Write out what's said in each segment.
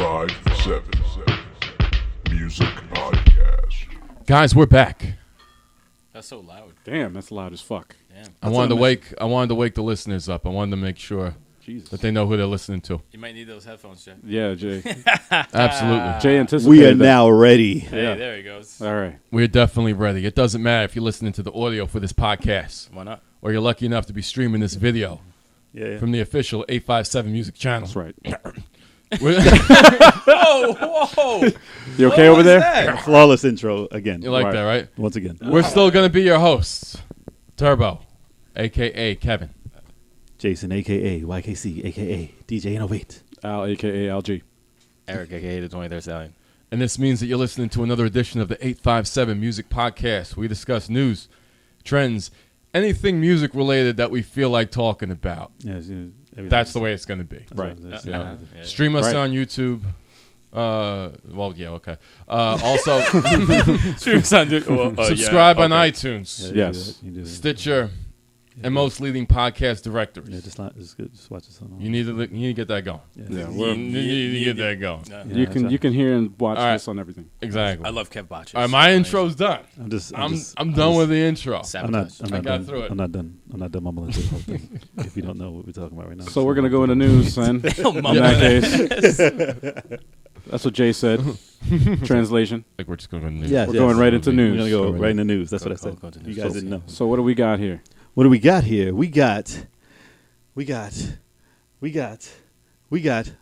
857 Music Podcast. Guys, we're back. That's so loud. Damn, that's loud as fuck. Damn. I wanted to wake the listeners up. I wanted to make sure Jesus. that they know who they're listening to. You might need those headphones, Jay. Yeah, Jay. Absolutely. Jay anticipated We are that. now ready. Hey, Yeah. there he goes. All right. We're definitely ready. It doesn't matter if you're listening to the audio for this podcast Why not? or you're lucky enough to be streaming this video Yeah. from the official 857 Music channel. That's right. Whoa! You okay over there? That? Flawless intro again. You like Right. that, right? Once again. We're still going to be your hosts. Tur-bo, a.k.a. Kevin. Jason, a.k.a. y.k.c, a.k.a. DJ Innovate. Al, a.k.a. LG. Eric, a.k.a. the 23rd Stallion. And this means that you're listening to another edition of the 857 Music Podcast. We discuss news, trends, anything music related that we feel like talking about. Yeah, That's the way it's going to be. Right. Yeah. Stream us Right. on YouTube. Well, yeah, okay. Also, subscribe on iTunes, Yes. You do that. Stitcher, and most leading podcast directories. Yeah, just watch this on. You need to get that going. Yeah, You need to get that going. Yeah. You can hear and watch All right. this on everything. Exactly. I love Kev Botches. All right, my intro's done. I'm done with the intro. I'm not Sabotage. got done. through it. I'm not done mumbling through the whole thing. If you don't know what we're talking about right now. So we're going to go into news, then. In that case. That's what Jay said. Translation. Like we're just going to news. Yes, We're yes. going right into news. We're going to go Go right into news. That's what I Go said. to You news. guys didn't know. So what do we got here? What do we got here? We got.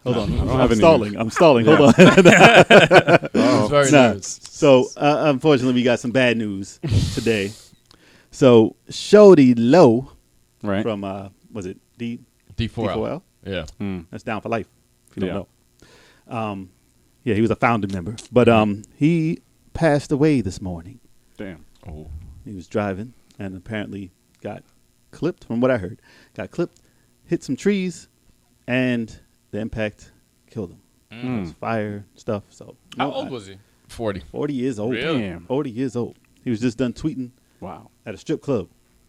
Hold on. don't have any I'm stalling. Hold on. It's very Nah. news. So, unfortunately, we got some bad news today. So, Shody Low Right. from, was it D4L. D4L? Yeah. That's Down for Life, if you Yeah. don't know. Yeah, he was a founding member. But he passed away this morning. Damn. Oh. He was driving and apparently got clipped, from what I heard. Got clipped, hit some trees, and the impact killed him. It was fire stuff. So How old was he? 40. 40 years old. Really? Damn. 40 years old. He was just done tweeting Wow. at a strip club.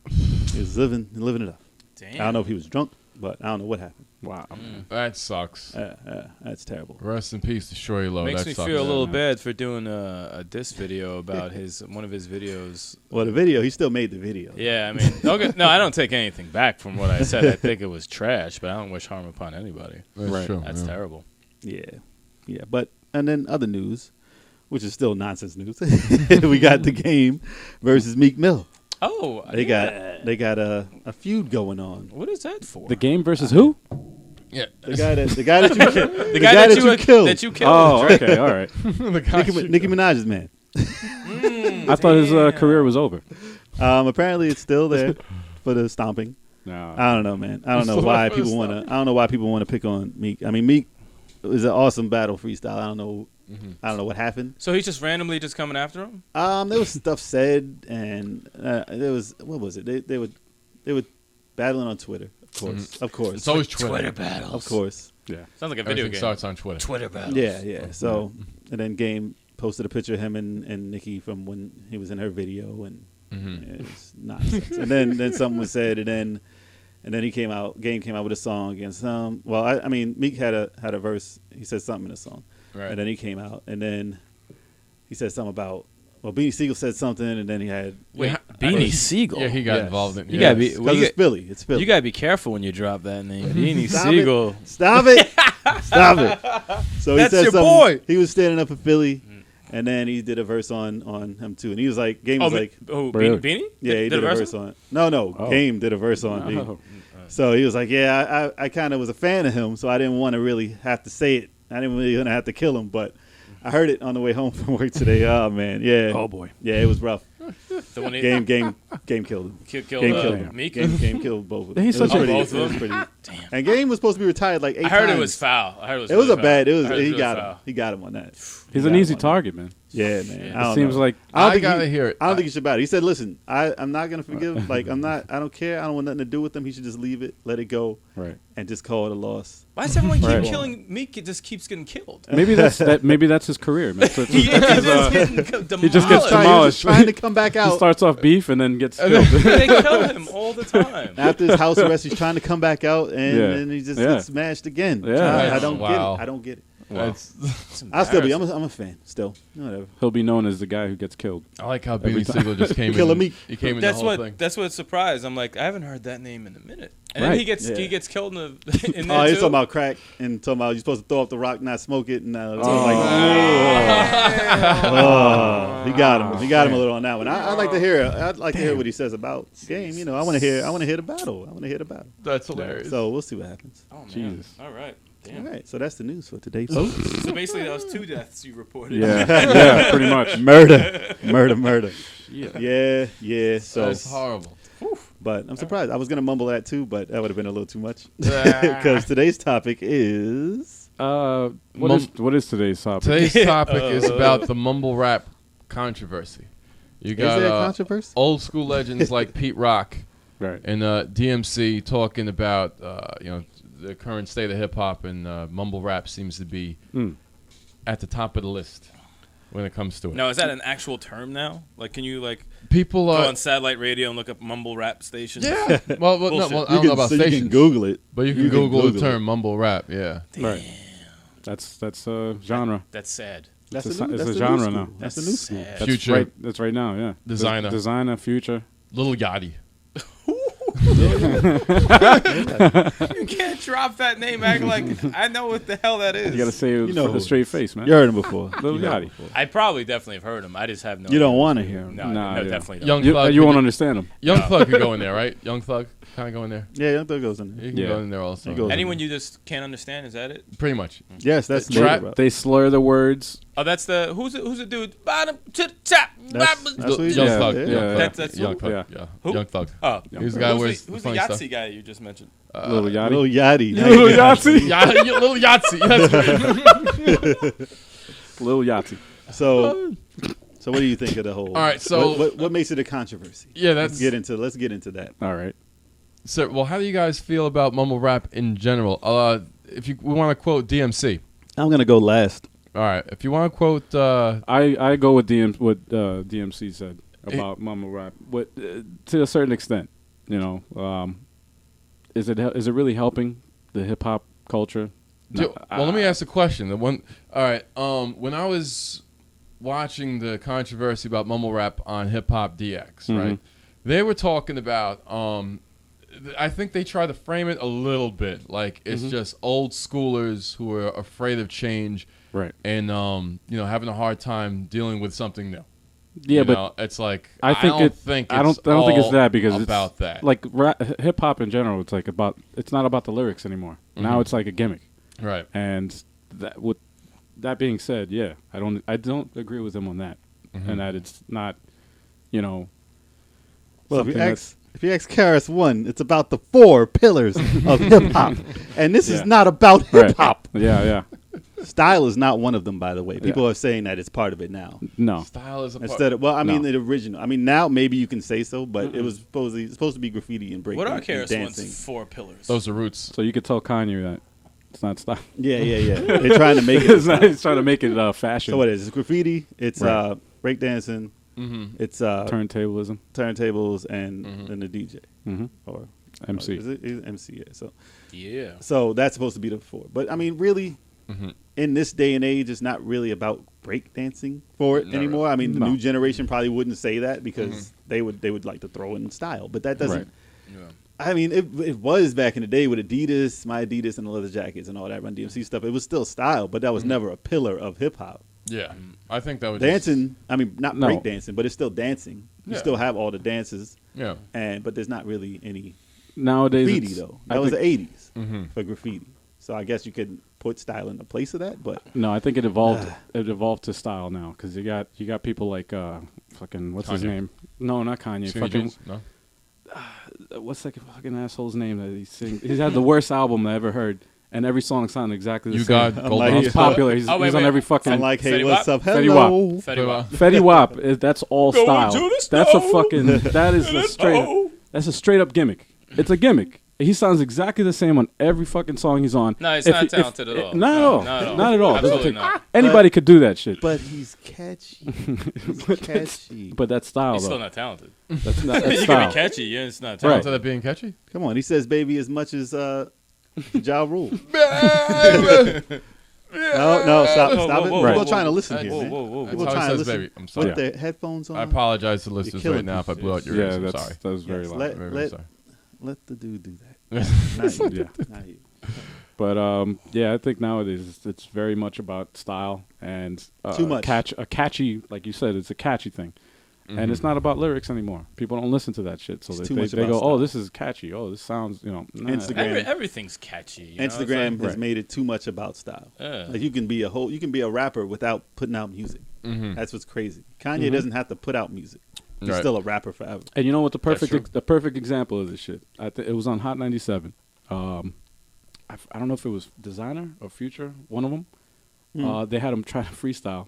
He was living it up. Damn. I don't know if he was drunk, but I don't know what happened. Wow. That sucks. That's terrible. Rest in peace to Shorty Low. Makes that me sucks. feel a little bad for doing a diss video about one of his videos. Well, the video, he still made the video. Yeah, I mean, okay, no, I don't take anything back from what I said. I think it was trash, but I don't wish harm upon anybody. That's Right. true. That's yeah. terrible. Yeah. But, and then other news, which is still nonsense news. We got the game versus Meek Mill. Oh, They got a feud going on. What is that for? The game versus who? Yeah. The guy that you killed. The guy that you killed. That you killed. Oh, okay. All right. The guy Nicki Minaj's man. I thought his career was over. Apparently it's still there for the stomping. No. I don't know, man. I don't know why people want to. I don't know why people want to pick on Meek. I mean, Meek was an awesome battle freestyle. I don't know. I don't know what happened. So he's just randomly just coming after him? There was stuff said, and there was what was it? They were battling on Twitter, of course, It's always Twitter. battles. of course. Yeah. Sounds like a video Everything game. starts on Twitter. Twitter battles. Yeah. So, and then Game posted a picture of him and Nicki from when he was in her video, and it's nonsense. And then something was said, and then he came out. Game came out with a song against some. Well, I mean, Meek had a verse. He said something in the song, Right. and then he came out, and then he said something about. Well, Beanie Siegel said something, and then he had. Wait, Beanie Siegel. Yeah, he got Yes. involved in it. You Yeah. gotta be. Because Well, it's Philly. It's Philly. you gotta be careful when you drop that name, Beanie Stop Siegel. it. Stop it. Stop it. So That's he said your something. boy. He was standing up for Philly, and then he did a verse on him too, and he was like, Game was like, Beanie? yeah, he did a verse on it. No, Oh. Game did a verse on me. Oh. So he was like, yeah, I kind of was a fan of him, so I didn't want to really have to say it. I didn't really want to have to kill him, but I heard it on the way home from work today. Oh man, yeah. Oh, boy. Yeah, it was rough. The one he Game killed him. killed Game killed him. Meek. Game killed both of them. He's It was such a- pretty- both of it was them? pretty- Damn. And Game was supposed to be retired like 8 I heard times. it was foul. I heard it was. It was really a bad. foul. It was. I heard He really got him. foul. He got him on that. He's He an got easy him on target, man. that. Yeah, man. Yeah. I don't It seems know. like I I gotta hear it. I don't think he should battle. He said, "Listen, I'm not gonna forgive. Like I'm not. I don't care. I don't want nothing to do with him. He should just leave it, let it go, right. and just call it a loss." Why does everyone keep Right. killing Meek? It just keeps getting killed. Maybe that's his career, man. So it's He just- just getting demolished. he just gets He was demolished. trying to come back he out starts off beef and then gets killed. They kill him all the time. after his house arrest. He's trying to come back out, and Yeah. then he just Yeah. gets smashed again. Yeah. I don't Wow. get it. I don't get it. That's, I'll still be. I'm a fan. Still, whatever. He'll be known as the guy who gets killed. I like how Beanie Sigel just came Killer in. Meat. He came in That's the whole what thing. that's what surprised. I'm like, I haven't heard that name in a minute. And Right. then he Yeah. gets killed in Oh, there he's too. talking about crack and talking about you're supposed to throw off the rock, not smoke it. And he got him. He got him a little on that one. I'd like to hear. I'd like to hear what he says about game. You know, I want to hear the battle. I want to hear the battle. That's hilarious. So we'll see what happens. Oh man. Jesus. All right. Damn. All right. So that's the news for today, folks. So basically, that was 2 deaths you reported. Yeah, pretty much. Murder. Yeah. So That's horrible. But I'm surprised. I was gonna mumble that too, but that would have been a little too much. Because today's topic is What is today's topic? Today's topic is about the mumble rap controversy. You got is there a controversy? old school legends like Pete Rock Right. and DMC talking about the current state of hip hop, and mumble rap seems to be at the top of the list when it comes to it. Now, is that an actual term now? Like, can you People go on satellite radio and look up mumble rap stations? yeah. well, I Bullshit. don't know about You stations, can Google it. but you can Google the term mumble rap. Yeah. Right. That's genre. That's sad. That's It's the a- new, it's that's a the genre new school. now. That's the new school. sad. That's Future. right. That's right now. Yeah. Designer. Designer. Future. Lil Yachty. You can't drop that name acting like I know what the hell that is. You gotta say it You know with who a straight face, man. You heard him before. Lil You heard Yachty. him before. I probably definitely have heard him. I just have no. You don't idea. want to hear him. No, Nah, no, yeah. definitely don't. Young You Thug. won't could- understand him. Young Thug could go in there, right? Young Thug kind of go in there. Yeah, Young Thug goes in there. You can Yeah. go in there also. He goes in Anyone you just can't understand, is that it? Pretty much. Yes, that's Trap- the They slur the words. Oh, that's the who's the dude? Bottom to the top. That's what he Young does. Thug. Yeah. Young Yeah. Thug. That's Young who? Thug. Yeah. Yeah. Who? Young Thug. Oh, He's the guy who wears who's the the funny stuff. Yahtzee guy you just mentioned? Lil Yachty. Lil Yachty. Lil Yachty. Lil Yachty. That's right. Lil Yachty. So what do you think of the whole? All right, so- what makes it a controversy? Yeah, Let's that's get into that. All right. so. Well, how do you guys feel about mumble rap in general? If we want to quote DMC. I'm gonna go last. All right, if you want to quote, I go with what DMC said about mumble rap. What to a certain extent, is it really helping the hip hop culture? let me ask a question. All right, when I was watching the controversy about mumble rap on Hip Hop DX, right? They were talking about. I think they tried to frame it a little bit like it's just old schoolers who are afraid of change, Right. and having a hard time dealing with something new. Yeah, You but know, it's like I think don't think I don't it's think it's all that because about it's that. like hip hop in general. It's like it's not about the lyrics anymore. Now it's like a gimmick. Right. And with that being said, yeah, I don't agree with him on that, and that it's not, Well, something if you ask Karis One, it's about the 4 pillars of hip hop, and this is Yeah. not about hip hop. Yeah. Style is not one one of them, by the way. People Yeah. are saying that it's part of it now. No. Style is a part. Instead of No. the original. I mean, now maybe you can say so, but it was supposed to be graffiti and breaking What are and Karis dancing. One's 4 pillars? Those are roots. So you could tell Kanye that it's not style. Yeah. They're trying to make it. He's trying to make it fashion. So what is it? It's graffiti. It's Right. breakdancing. It's Turntablism. turntables and the DJ or MC. Is it MC? Yeah. yeah. So that's supposed to be the 4. But I mean, really, in this day and age, it's not really about breakdancing for it anymore. I mean, the No. new generation probably wouldn't say that because they would like to throw in style, but that doesn't. Right. Yeah. I mean, it was back in the day with Adidas, my Adidas, and the leather jackets and all that Run DMC stuff. It was still style, but that was never a pillar of hip hop. Yeah, I think that would Dancing, I mean, not No. break dancing, but it's still dancing. You Yeah. still have all the dances, Yeah. but there's not really any Nowadays, graffiti it's- though. I That was the think- 80s for graffiti. So I guess you could put style in the place of that, but No, I think it evolved. It evolved to style now because you got people like fucking what's his Kanye. name? No, not Kanye. Skinny Fucking jeans? No. what's that fucking asshole's name that he sings? He's had the worst album I ever heard, and every song sounded exactly the You same. got I'm gold. like- He's popular. He's, Oh, wait, he's on wait. every fucking. I'm like, hey, Fetty what's Wap? up? Fetty Hello. Wap. Fetty Wap. Fetty Wap. That's all Going style. to the That's a snow. fucking. That is a straight. Oh. That's a straight up gimmick. It's a gimmick. He sounds exactly the same on every fucking song he's on. No, he's If not he- talented at all. Not at No, all. not at all. Not at all. Absolutely Doesn't not. take- Anybody could do that shit. But he's catchy. He's catchy. But that's style, He's though. still not talented. That's not that's You can style. be catchy, yeah, it's not Right. talented. Talented at being catchy. Come on, he says baby as much as Ja Rule. No, stop Whoa, it. whoa, People whoa, trying to whoa. listen Hey, here, whoa, man. whoa, whoa. That's People how he trying to says listen. baby. I'm sorry. Put their headphones on. I apologize to listeners killing right now if I blew out your Yeah, ears. I'm that's sorry. that was very Yes, loud. Very sorry. Let the dude do that. Not you. Yeah. Not you. But yeah, I think nowadays it's very much about style and Too much. catchy, like you said, it's a catchy thing, and it's not about lyrics anymore. People don't listen to that shit, so It's they too much go, about oh, style. this is catchy. Oh, this sounds, nah. Instagram. Everything's catchy. You know? It's Instagram like- has made it too much about style. Yeah. Like you can be a rapper without putting out music. Mm-hmm. That's what's crazy. Kanye doesn't have to put out music. He's Right. still a rapper forever. And you know what the That's true. perfect example of this shit? It was on Hot 97. I don't know if it was Designer or Future, one of them. They had him try to freestyle.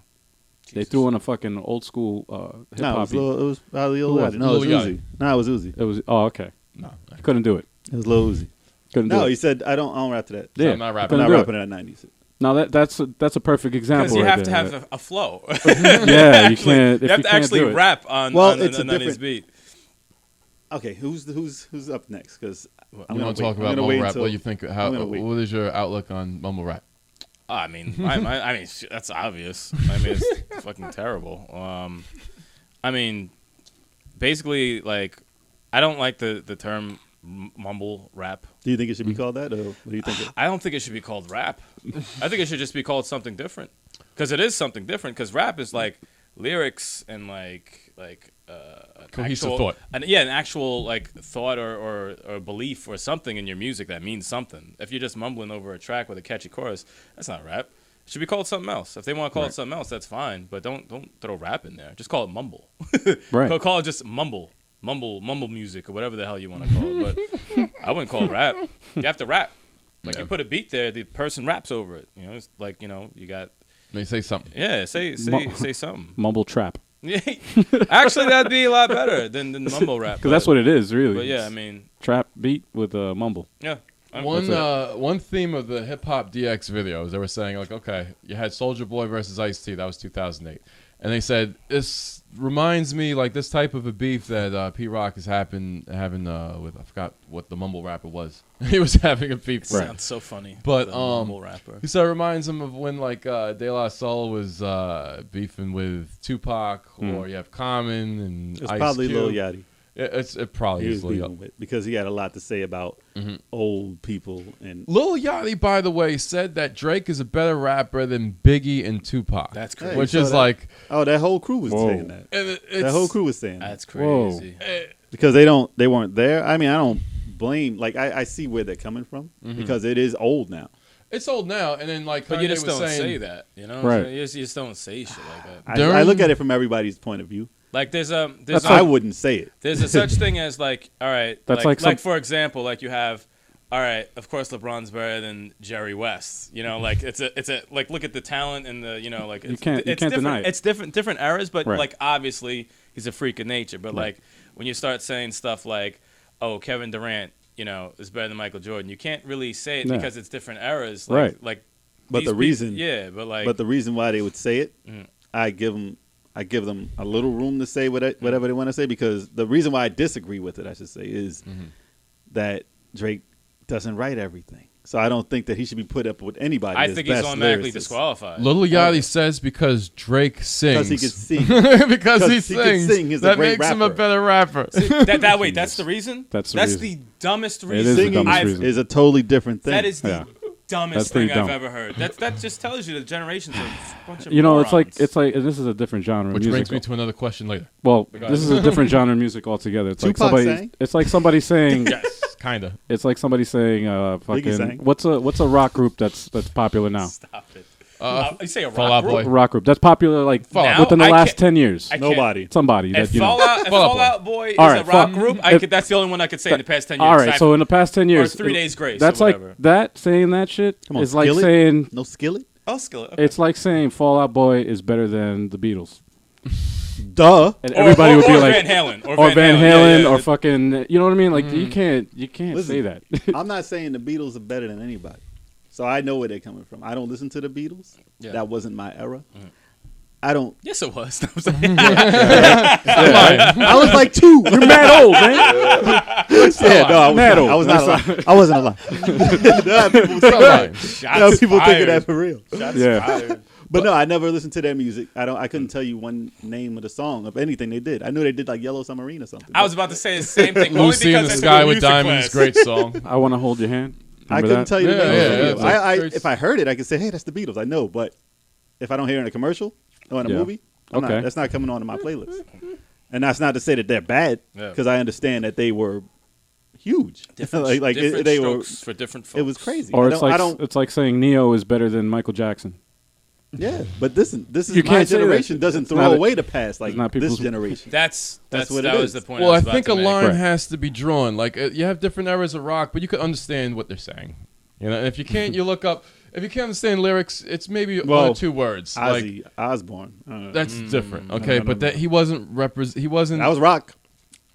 They threw in a fucking old school hip No, hop. it was probably Lil Who was Yachty. it? No, it was Lil Uzi. No, it was Uzi. It was okay. No. He couldn't do it. It was Lil Uzi. Couldn't No, do he it. said I don't rap to that. Yeah, I'm not he rapping. I'm couldn't not do it. rapping to that 90s. Now that's a perfect example. Because you right have to there. have a flow. Yeah, you can't. If You have you to can't actually do it. rap on It's the a 90s different- beat. Okay, who's up next? Because You want to talk about mumble rap? What do you think? What is your outlook on mumble rap? I mean, I mean, that's obvious. I mean, it's fucking terrible. I mean, basically, like, I don't like the term mumble rap. Do you think it should be called that, or what do you think? I don't think it should be called rap. I think it should just be called something different. Because it is something different. Because rap is like lyrics and like Cohesive actual, thought. an actual like thought or belief or something in your music that means something. If you're just mumbling over a track with a catchy chorus, that's not rap. It should be called something else. If they want to call it something else, that's fine. But don't throw rap in there. Just call it mumble. Right. Call it just mumble music or whatever the hell you want to call it. But I wouldn't call it rap. You have to rap. Like you put a beat there, the person raps over it. You know, it's like, you know, you got. They say something. Yeah, say something. Mumble trap. Yeah, actually, that'd be a lot better than mumble rap. Because that's what it is, really. But yeah, It's I mean, trap beat with mumble. yeah. One theme of the Hip Hop DX videos, they were saying like, okay, you had Soulja Boy versus Ice-T, that was 2008, and they said this reminds me like this type of a beef that P Rock is having with, I forgot what the mumble rapper was. He was having a beef. Sounds so funny. But the mumble rapper. he said it reminds him of when like De La Soul was beefing with Tupac, or you have Common and It's Ice probably Cube. Lil Yachty. It probably He is was Lil beefing Yachty. with because he had a lot to say about old people and Lil Yachty, by the way, said that Drake is a better rapper than Biggie and Tupac. That's Hey, crazy. which you is saw that? like that whole crew was Whoa. saying that. and That whole crew was saying that That's crazy. because they weren't there. I mean, I don't blame. Like I see where they're coming from because it is old now. It's old now, and then like But Kanye you just was don't saying, say that, you know? Right. You just don't say shit like that. During- I look at it from everybody's point of view. Like there's I wouldn't say it. there's a such thing as like, all right, That's like like for example, like you have, all right, of course LeBron's better than Jerry West. You know, like it's a like look at the talent and the, you know, like it's, can't it's different. deny it. It's different eras, but Right. like obviously he's a freak of nature. But Right. like when you start saying stuff like, oh, Kevin Durant, you know, is better than Michael Jordan, you can't really say it Yeah. because it's different eras. Right. Like But these the reason, but the reason why they would say it, I give them a little room to say whatever they want to say because the reason why I disagree with it, I should say, is that Drake doesn't write everything. So I don't think that he should be put up with anybody. I as think he's best automatically lyricist. disqualified. Lil Yachty says because Drake sings. Because he can sing. because he he can sings. sing, he's a that great makes him a rapper. better rapper. Wait, that's the reason? That's the reason. the dumbest is reason. the Singing dumbest reason. is a totally different thing. That is the Yeah. dumbest That's thing pretty I've dumb. ever heard. That just tells you the generations of a bunch of You know, it's morons. like and this is a different genre. Which of brings music. me to another question later. Well, this is a different genre of music altogether. It's like Tupac somebody. sang? It's like somebody saying. Yes, kinda. It's like somebody saying, sang? "Fucking what's a rock group that's popular now? Stop it. Uh, You say a Fall rock Out group? Boy. A rock group that's popular like Now, within the I last can't- 10 years. I can't- Nobody. Somebody If that you know. Fall Fall Out Boy is All a right, rock Fall- group, that's the only one I could say in the past 10 years. All right, so in the past 10 years, 3 Days Grace. that's or like whatever. that. Saying that shit Come on, is like Skillet? saying No skillet? Oh, Skillet. Okay. it's like saying Fall Out Boy is better than the Beatles, Duh. and everybody would be or like, Van Halen, or Van Halen, Yeah, yeah. or fucking, you know what I mean? Like you can't Listen, say that. I'm not saying the Beatles are better than anybody. So I know where they're coming from. I don't listen to the Beatles. Yeah. That wasn't my era. I don't. Yes, it was. I'm sorry. I was like 2. You're mad old, man. Yeah, no, I was not alive. I wasn't alive. People thinking that for real. Shots Yeah. fired. But no, I never listened to their music. I couldn't tell you one name of the song of anything they did. I knew they did like Yellow Submarine or something. I was about to say the same thing. only Lucy in the because I took Sky a with music Diamonds, class. great song. I want to hold your hand. I Remember couldn't that? tell you the Yeah, name yeah, of the yeah, video. it's like- If I heard it, I could say, hey, that's the Beatles. I know, but if I don't hear it in a commercial or in a Yeah. movie, Okay. that's not coming on in my playlist. And that's not to say that they're bad, Yeah. because I understand that they were huge. Different, like different they were. strokes for different folks. It was crazy. Or I don't. it's like saying Neo is better than Michael Jackson. Yeah, but this is You my can't say that. generation doesn't It's throw not away the past like not this people's- generation. That's what that it was is. the point. Well, I was about think to a make. line Right. has to be drawn. Like you have different eras of rock, but you could understand what they're saying. You know, and if you can't, you look up. If you can't understand lyrics, it's maybe one Well, or two words. Like Ozzy Osbourne. that's different. Okay, no, but no. that he wasn't He wasn't. That was rock.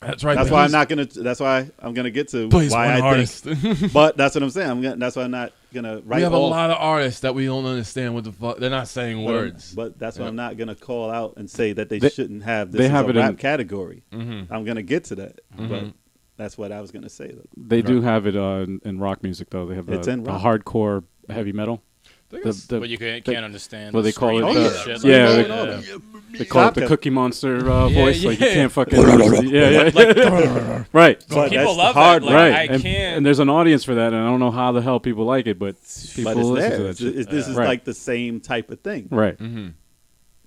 That's right. That's but why he's- I'm not gonna. That's why I'm gonna get to But he's why one I artist. think. But that's what I'm saying. That's why I'm not gonna write We have a off. lot of artists that we don't understand what the fuck. They're not saying words. But that's why Yeah. I'm not gonna call out and say that they They- shouldn't have this they as have a it in- rap category. Mhm. I'm gonna get to that, but Mhm. that's what I was gonna say. Though. They do have it in rock music though. They have It's the in rock. hardcore heavy metal. Think The, it's- the, But you can't they- understand. well, the they call it screaming the- and shit. yeah, like they- that. they call it the Stop Cookie Monster Yeah, voice. Like you yeah. can't fucking. yeah. Right. But People that's love hard, that. Like, Right. I and, can't. and there's an audience for that, and I don't know how the hell people like it, but people But it's listen there. to that shit. This is Right. like the same type of thing. Right. Mhm.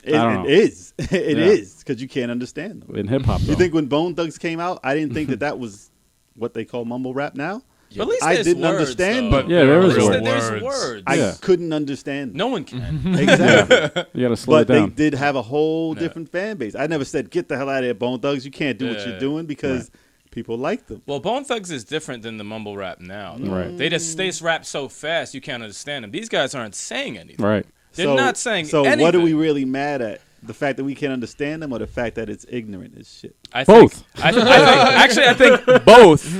It, I don't know. it is. It Yeah. is because you can't understand them. In hip hop, You think when Bone Thugs came out, I didn't think that was what they call mumble rap now. But at least I there's didn't words, understand, though. but Yeah, there are is real words. There's words. I Yeah. couldn't understand them. No one can. Exactly. you got to slow But it they down. did have a whole Yeah. different fan base. I never said, get the hell out of here, Bone Thugs. You can't do what Yeah. you're doing because people like them. Well, Bone Thugs is different than the mumble rap now. though. Right. They just rap so fast you can't understand them. These guys aren't saying anything. Right. They're not saying So anything. what are we really mad at? The fact that we can't understand them or the fact that it's ignorant as shit? I Both. I think both.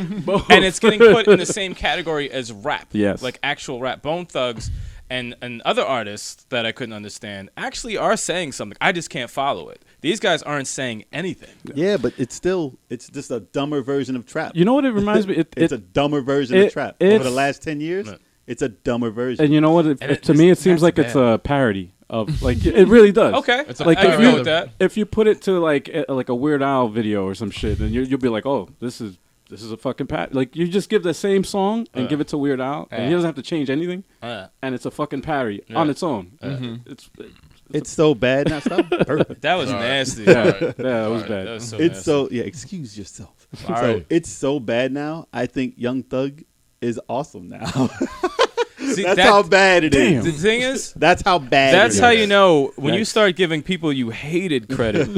And it's getting put in the same category as rap. Yes. Like actual rap. Bone Thugs and other artists that I couldn't understand actually are saying something. I just can't follow it. These guys aren't saying anything. Yeah, but it's just a dumber version of trap. You know what it reminds me? It's a dumber version it- of trap. Over it's- the last 10 years, Right. it's a dumber version. and you know what? And To me, it that's seems like it's bad. a parody of like it really does. Okay. It's a Like, I if agree you- with that. If you put it to like a Weird Al video or some shit, then you'll be like, oh, this is a fucking like you just give the same song and Yeah. give it to Weird Al, and he Yeah. doesn't have to change anything, and it's a fucking parody Yeah. on its own. It's so bad now. Stop. Perfect. That was All right. nasty. Yeah, All right. yeah, that was All right. bad. That was so It's nasty. so excuse yourself. All So right. it's so bad now. I think Young Thug is awesome now. See, That's that- how bad it is. The thing is, That's how bad. that's it how is. you know when you Yikes. start giving people you hated credit.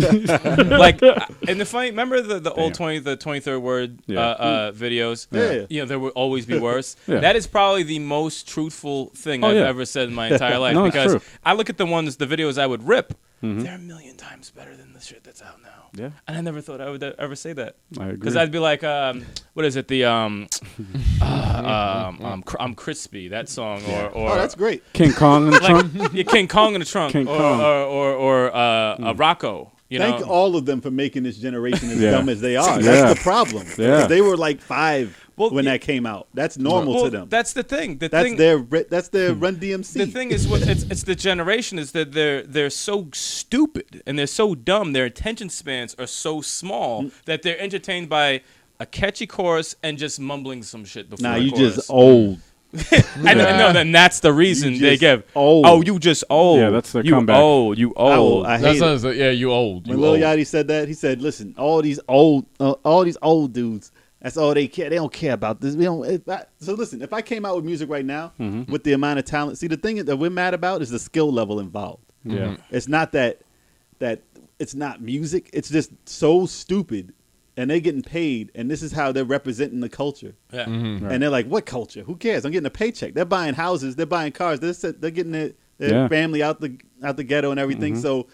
Like, and the funny, remember the old 23rd word Yeah. videos? Yeah. You know, there will always be worse. Yeah. That is probably the most truthful thing Oh, I've yeah. ever said in my entire life. No, it's because true. I look at the videos I would rip. Mhm. They're a million times better than the shit that's out now. Yeah, And I never thought I would ever say that. I agree. Because I'd be like, what is it? The I'm crispy, that song, or Oh, that's great. King Kong in the trunk. like yeah, King Kong in the trunk, King or Kong. or Rocco. You Thank know, all of them for making this generation as Yeah. dumb as they are. Yeah. That's the problem. Yeah. They were like 5 Well, when yeah. that came out. That's normal well, to them. that's the thing. That's thing, their Run DMC. The thing is, it's the generation is that they're so stupid and they're so dumb. Their attention spans are so small that they're entertained by a catchy chorus and just mumbling some shit before. Nah, the you chorus. just old. I know. Then that's the reason You they just give. old. Oh, you just old. Yeah, that's their you comeback. old. You old. I That hate it. sounds like, yeah, you old. When You Lil old. Yachty said that, he said, "Listen, all these old dudes. That's all they care. They don't care about this. We don't." So listen, if I came out with music right now with the amount of talent, see the thing that we're mad about is the skill level involved. Yeah, It's not that it's not music. It's just so stupid, and they're getting paid, and this is how they're representing the culture. Yeah. Right. And they're like, "What culture? Who cares? I'm getting a paycheck. They're buying houses. They're buying cars. They're getting their Yeah. family out the ghetto and everything. So,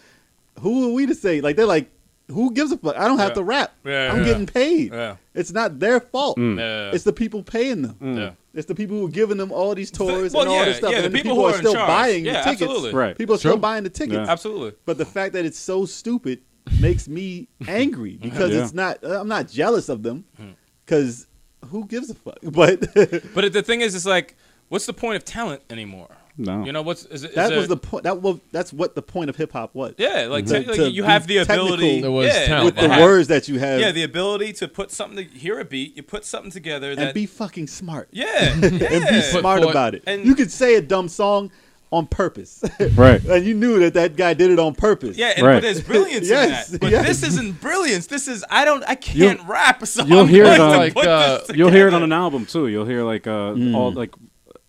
who are we to say? Like they're like, who gives a fuck? I don't have to rap. I'm getting paid. It's not their fault. It's the people paying them. It's the people who are giving them all these tours and all this stuff. Yeah, and the people who are still buying the tickets. Absolutely. Right. People are still buying the tickets. Yeah. Absolutely. But the fact that it's so stupid makes me angry because it's not. I'm not jealous of them because who gives a fuck? But the thing is, it's like, what's the point of talent anymore? No. You know was the point. That's what the point of hip hop was. Yeah, like you have the ability. There was talent with the words that you have. Yeah, the ability to put something hear a beat, you put something together and be fucking smart. Yeah, and be smart about it. And you could say a dumb song on purpose, right? And you knew that guy did it on purpose. Yeah, right. But there's brilliance in that. But this isn't brilliance. This is I can't rap a song. You'll hear it on you'll hear it on an album too. You'll hear like all like.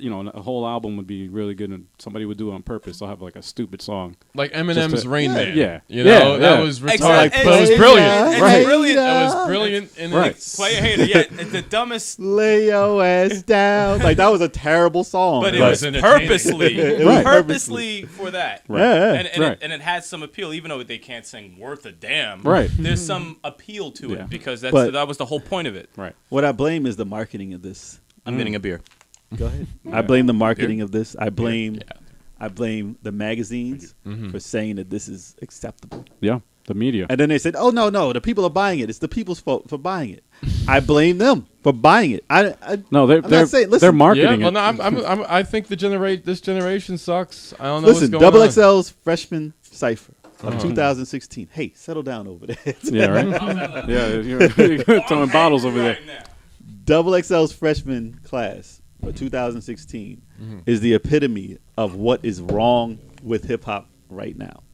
You know, a whole album would be really good, and somebody would do it on purpose. They'll have like a stupid song, like Eminem's Rain Man. Yeah, you know that was retarded, but it was brilliant. Right. It was brilliant. And Play a hater. Yeah, it's the dumbest. Lay your ass down. Like that was a terrible song, but it was purposely, purposely for that. Right. And it has some appeal, even though they can't sing worth a damn. Right. There's some appeal to it because that was the whole point of it. Right. What I blame is the marketing of this. I'm getting a beer. Go ahead. I blame the marketing of this. I blame the magazines for saying that this is acceptable. Yeah, the media. And then they said, "Oh no, the people are buying it. It's the people's fault for buying it." I blame them for buying it. They're marketing it. Yeah, well, I think this generation sucks. I don't know. Listen, what's going Double on. XL's freshman cipher of 2016. Hey, settle down over there. Yeah, right. You're throwing bottles over there. Double XL's freshman class for 2016 is the epitome of what is wrong with hip hop right now.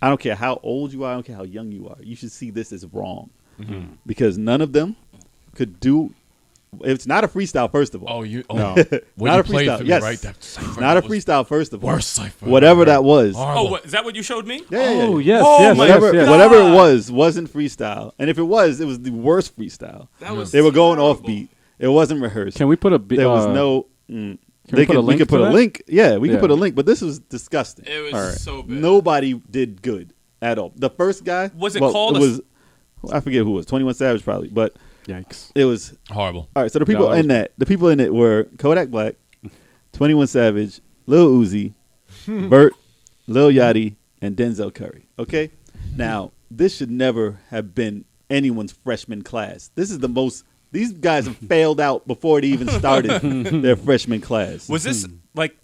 I don't care how old you are. I don't care how young you are. You should see this as wrong because none of them could do. It's not a freestyle, first of all. No. Not a freestyle. Yes, right? That cipher not a freestyle, first of all. Worst cipher. Whatever that was. Oh, is that what you showed me? Yeah. Oh, yes, yes, Whatever God. it was wasn't freestyle, and if it was the worst freestyle. They were going offbeat. It wasn't rehearsed. Can we put a? There was no. we put a link we could put to a that? link. Yeah, we could put a link, but this was disgusting. It was so bad. Nobody did good at all. The first guy I forget who it was. 21 Savage probably, but yikes, it was horrible. All right, so the people in it were Kodak Black, 21 Savage, Lil Uzi, Bert, Lil Yachty, and Denzel Curry. Okay, now this should never have been anyone's freshman class. This is the most. These guys have failed out before they even started their freshman class. Was this like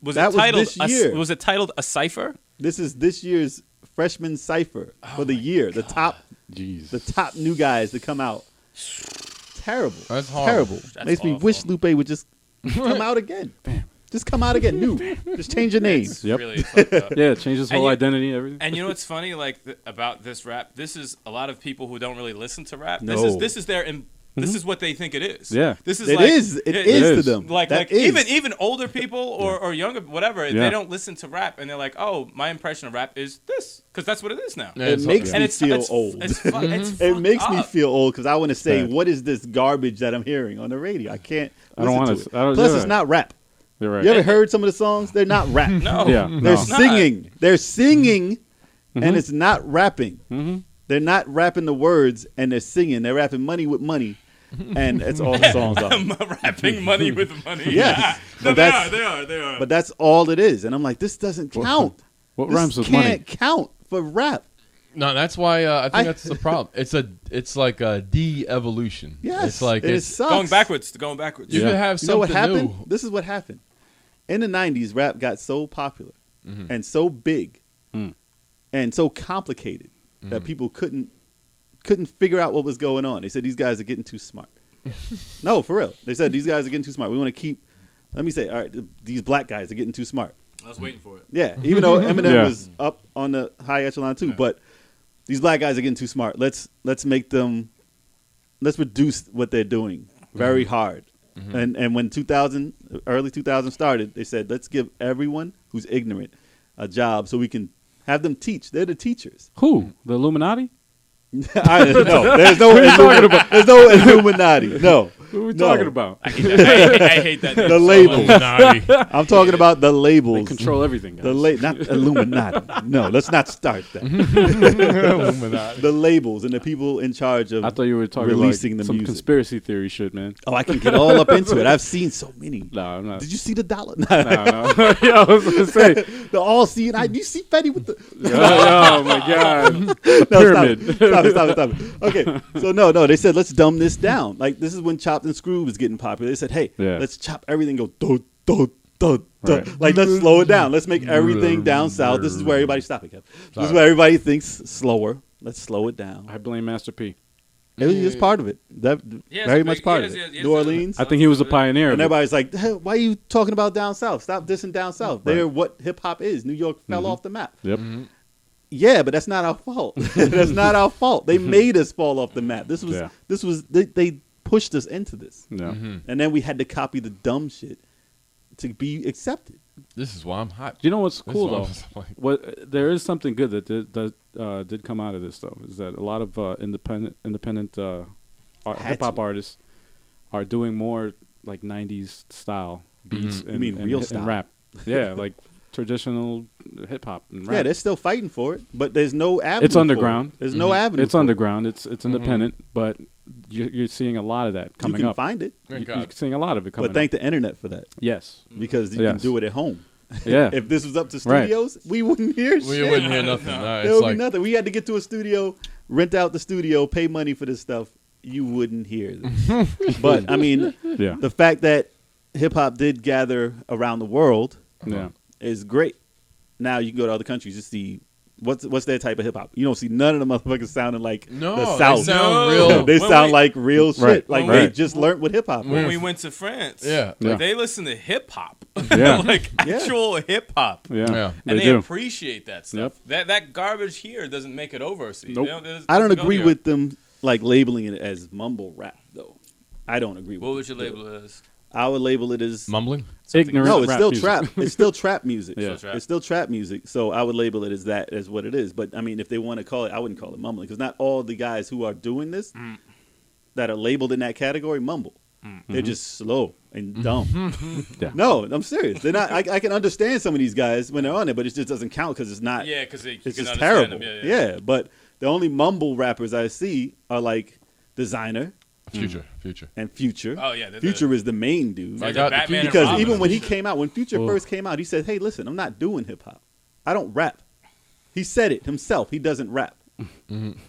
was it titled a cipher? This is this year's freshman cipher for the year. The top new guys to come out. Terrible. That's terrible. That's Makes me wish Lupe would just come out again. Just come out again, new. Just change your name. It's really fucked up. Yeah, change his whole identity, everything. And you know what's funny, about this rap? This is a lot of people who don't really listen to rap. No. This is their. This is what they think it is. Yeah, It is to them. Like even older people or younger, whatever, they don't listen to rap, and they're like, "Oh, my impression of rap is this," because that's what it is now. Yeah, It makes me feel old. It makes me feel old because I want to say, what is this garbage that I'm hearing on the radio? I can't. I don't want to. Plus, it's not rap. You're right. You ever heard some of the songs? They're not rap. No, They're singing. They're singing, and it's not rapping. They're not rapping the words, and they're singing. They're rapping money with money, and that's all the songs are. Rapping money with money. Yes, No, but they are. But that's all it is, and I'm like, this doesn't count. What This rhymes with money? can't count for rap. No, that's why I think that's the problem. It's like a de-evolution. Yes, it's like it sucks. Going backwards. You could have You know what something happened? new. This is what happened. In the 90s, rap got so popular and so big and so complicated that people couldn't figure out what was going on. They said these guys are getting too smart. No, for real. They said these guys are getting too smart. We want to keep. Let me say, all right, these black guys are getting too smart. I was waiting for it. Yeah, even though Eminem was up on the high echelon too, but these black guys are getting too smart. Let's reduce what they're doing very hard. And when early 2000 started, they said, let's give everyone who's ignorant a job so we can have them teach. They're the teachers. Who? The Illuminati? No, there's no there's no Illuminati. No. What are we No. talking about? I hate that. The labels. I'm talking about the They labels. control everything, guys. Not Illuminati. No, let's not start that. The labels and the people in charge of I thought you were talking releasing like the some music. conspiracy theory shit, man. Oh, I can get all up into it. I've seen so many. No, I'm not. Did you see the dollar? No. Yeah, I was gonna say. The all seeing. You see Fetty with the. Oh my god. The pyramid. Stop it. Okay, so no. They said let's dumb this down. Like this is when Chopped and Screwed was getting popular. They said, hey, let's chop everything. Go do do do do. Right. Like let's slow it down. Let's make everything down south. This is where everybody stop it, Kev. This is where everybody thinks slower. Let's slow it down. I blame Master P. It was part of it. Very much part of it. New Orleans. I think he was a pioneer. And of it. everybody's like, hey, why are you talking about down south? Stop dissing down south. They're what hip hop is. New York fell off the map. Yep. Yeah, but that's not our fault. That's not our fault. They made us fall off the map. This was they pushed us into this. Yeah. And then we had to copy the dumb shit to be accepted. This is why I'm hot. You know what's This cool is why though? I'm like- What there is something good that did come out of this though is that a lot of independent hip hop artists are doing more like '90s style beats. You mean real style? and rap? Yeah, like traditional hip hop and rap. Yeah, they're still fighting for it, but there's no avenue. It's underground. There's no avenue. It's underground. It's independent, but you're seeing a lot of that You coming can up. find it, You're seeing a lot of it coming but thank up. the internet for that Yes. because you can do it at home. Yeah. If this was up to Right. studios, we wouldn't hear We shit. wouldn't hear nothing. No, There it's would like be nothing. We had to get to a studio, rent out the studio, pay money for this stuff. You wouldn't hear this. But I mean, Yeah. the fact that hip hop did gather around the world Yeah. is great. Now you can go to other countries to see what's their type of hip hop. You don't see none of the motherfuckers sounding like no, the South. they sound No. real. They When sound we- like real shit. Right. Like When they we- just learned what hip hop When was. we went to France, Yeah. Yeah. they listen to hip hop, Yeah. like actual hip hop, Yeah. Yeah. and They they do. appreciate that stuff. That garbage here doesn't make it over. See, Nope. I don't doesn't go agree here. with them like labeling it as mumble rap though. I don't agree with What it. would you label it as? I would label it as Mumbling. Ignorant. no, it's rap still music. trap. It's still trap music. Yeah. It's still trap music. So I would label it as what it is. But I mean, if they want to call it, I wouldn't call it mumbling because not all the guys who are doing this that are labeled in that category mumble. They're just slow and dumb. Yeah. No, I'm serious. They're not. I can understand some of these guys when they're on it, but it just doesn't count because it's not. Yeah, because It's just terrible. Yeah, but the only mumble rappers I see are like Designer Future. and Future. Oh yeah, Future is the main dude. I got the Batman and Because Robin. even when he came out, when Future first came out, he said, "Hey, listen, I'm not doing hip hop. I don't rap." He said it himself. He doesn't rap.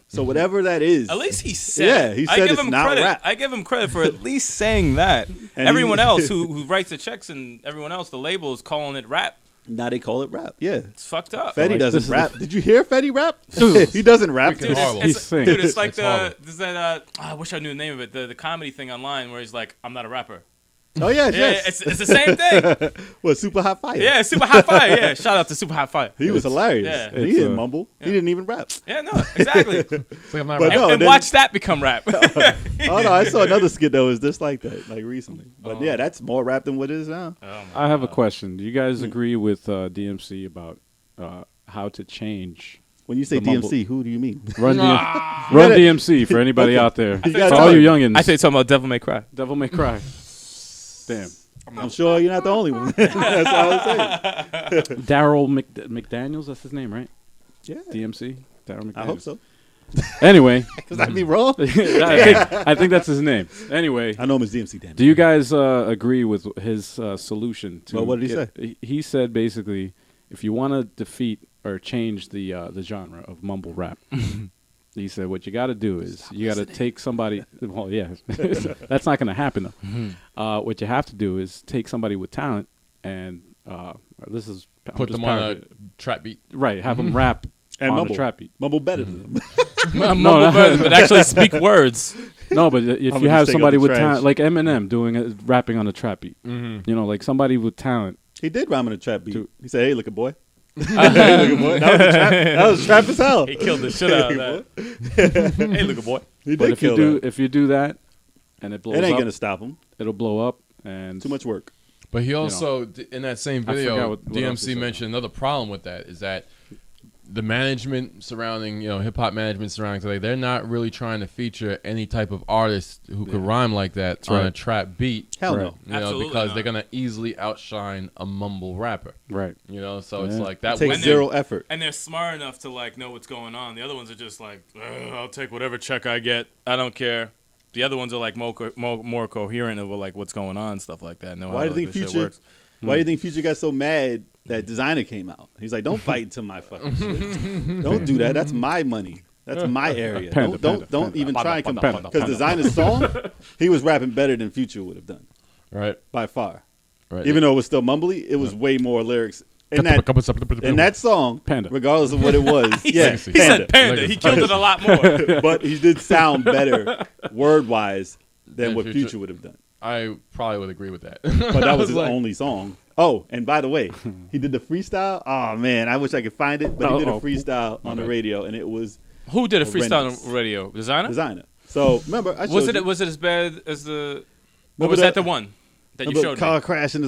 So whatever that is, At least he said. Yeah, it. he I said give it's him not credit. rap. I give him credit for at least saying that. And Everyone he- else who writes the checks and everyone else, the label is calling it rap. now they call it rap. Yeah, It's fucked up. Fetty like, doesn't this is rap. Did you hear Fetty rap? He doesn't rap. Freaking horrible. He's singing. Dude, it's like It's horrible. there's that. I wish I knew the name of it. The comedy thing online where he's like, "I'm not a rapper." Oh yes, Yeah, yes. it's the same thing. What, Super Hot Fire? Yeah, Super Hot Fire. Yeah, shout out to Super Hot Fire. He was hilarious. Yeah. And he It's, didn't mumble. He didn't even rap. Yeah, no, exactly. It's like I'm not But rapping. no, and then- watch that become rap. Oh no, I saw another skit that was just like that, like recently. But yeah, that's more rap than what it is now. I have a question. Do you guys agree with DMC about how to change When you say The mumble- DMC, who do you mean? Run Ah. DMC for anybody out there? For gotta all tell you me. youngins, I say talking about Devil May Cry. Devil May Cry. Damn. I'm sure you're not the only one. That's all I'm saying. Daryl McDaniels, that's his name, right? Yeah, DMC. Daryl McDaniels. I hope so. Anyway, Because I'd be wrong. I think that's his name. Anyway, I know him as DMC. Damn it. do you guys agree with his solution? To Well, what did he say? He said basically, if you want to defeat or change the genre of mumble rap, he said what you got to do is you got to take somebody. Well, yeah, that's not going to happen though. What you have to do is take somebody with talent and this is I'm Put just them on a paraphrasing. trap beat. Right, have them rap And on mumble. a trap beat. Mumble better than them. Mumble better, but actually speak words. No, but if gonna you have just take somebody out the with trash. talent, like Eminem doing rapping on a trap beat, Mm-hmm. you know, like somebody with talent. He did rhyme in a trap beat. Dude. He said, "Hey, look a boy." Hey, look a boy. That was trap as hell. He killed the shit out of that. Hey, look, boy. He But did if you kill do, that. if you do that, and it blows It ain't up, gonna stop him. it'll blow up, and Too much work. But he also, in that same I forgot video, what else he DMC said. mentioned another problem with that is that the management surrounding, hip hop management surrounding today, they're not really trying to feature any type of artist who could rhyme like that on a trap beat. Hell Right. no. Absolutely because not. they're gonna easily outshine a mumble rapper. Right. So it's like that. It takes And zero effort. And they're smart enough to like know what's going on. The other ones are just like, I'll take whatever check I get. I don't care. The other ones are like more coherent of like what's going on, stuff like that. Know Why how do you think this shit Future? works. Why do you think Future got so mad that Designer came out? He's like, don't fight into my fucking shit. Don't do that. That's my money. That's my area. Panda, Don't even try and come panda, because Designer's song, he was rapping better than Future would have done Right. by far. Right. Even though it was still mumbly, it was way more lyrics in that song. Panda. Regardless of what it was. Yeah, He said Panda. He killed it a lot more. But he did sound better word wise than Than what Future. Future would have done. I probably would agree with that. But that was his like- only song. Oh, and by the way, he did the freestyle. Oh man, I wish I could find it, but he did a freestyle on the radio, and it was Who did a freestyle Horrendous. on radio? Designer? Designer. So remember, I showed Was it you. as bad as the? Or Remember was the- that the one that you Remember showed car me? crash and